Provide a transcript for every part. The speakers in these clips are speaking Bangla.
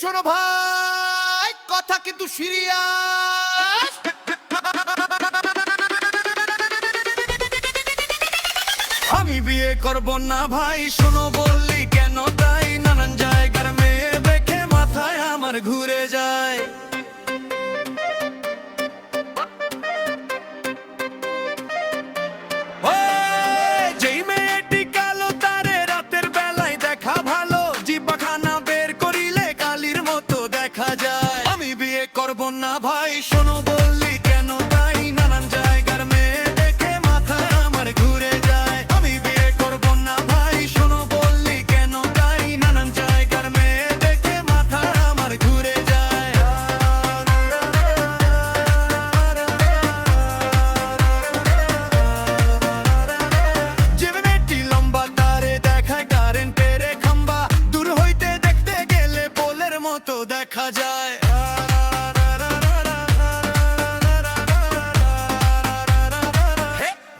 শোনো ভাই, কথা কিন্তু সিরিয়াস। আমি বিয়ে করব না ভাই, শোনো বললি কেন তাই? নানান জায়গার মেয়ে দেখে মাথায় আমার ঘুরে যায়। যেই মেয়েটি কালো তারে রাতের বেলায় দেখা ভালো, জিহ্বাখানা বের করিলে কালির মতো দেখা যায়। আমি বিয়ে করব না ভাই, শোনো বললি কেন তাই? নানান জায়গার মেয়ে দেখে মাথায় আমার ঘুরে যায়। আমি বিয়ে করব না ভাই, শোনো বললি কেন তাই? নানান জায়গার মেয়ে দেখে মাথায় আমার ঘুরে যায়। যে মেয়েটি লম্বা তারে দেখায় কারেন্টের খাম্বা, দূর হইতে দেখতে গেলে পোলের মতো দেখা যায়।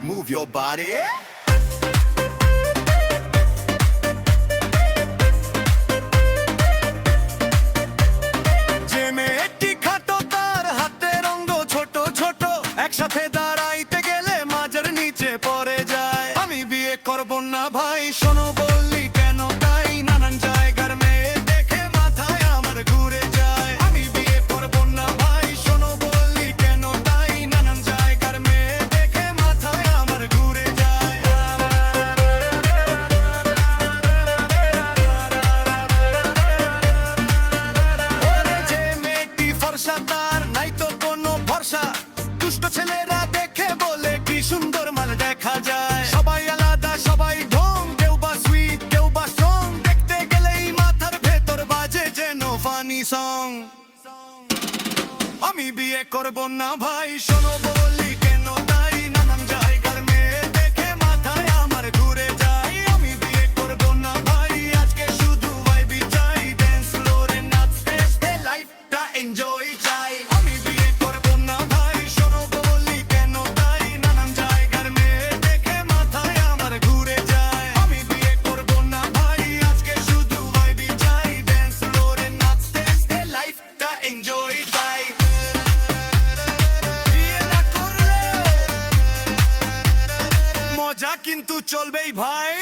Move your body. যে মেয়েটি খাটো তার হাতের অঙ্গ ছোট ছোট, একসাথে দাঁড়াইতে গেলে মাঝের নিচে পড়ে যায়। আমি বিয়ে করব না ভাই, শোনো বললি কেন তাই? নানান জায়গার মেয়ে দেখে মাথায় আমার ঘুরে যায়। আমি বিয়ে করব না ভাই, শোনো বললি কেন তাই? নানান জায়গার মেয়ে দেখে মাথায় আমার ঘুরে যায়। ওরে যে মেয়েটি ফর্সা তার নাই তো কোনো ভরসা, দুষ্ট ছেলেরা দেখে বলে কি সুন্দর মাল দেখা যায়। সবাই আলাদা সবাই ঢং, কেউ বা সুইট কেউ বা স্ট্রং, দেখতে গেলেই মাথার ভেতর বাজে যেন ফানি সং। আমি বিয়ে করব না ভাই, শোনো বলি কেন তাই? নানান জায়গার মেয়ে দেখে মাথায় আমার ঘুরে যায়। আমি বিয়ে করব না ভাই, আজকে শুধু ভাইবি চাই, ড্যান্স ফ্লোরে নাচতে লাইফটা এনজয় চাই। আমি বিয়ে করব না ভাই, শোনো বলি কেন তাই? নানান জায়গার মেয়ে দেখে মাথায় আমার ঘুরে যায়। আমি বিয়ে করব না ভাই, আজকে শুধু ভাইবি চাই, ড্যান্স ফ্লোরে নাচতে লাইফটা এনজয় চাই। বিয়ে না করলে মজা কিন্তু চলবেই ভাই।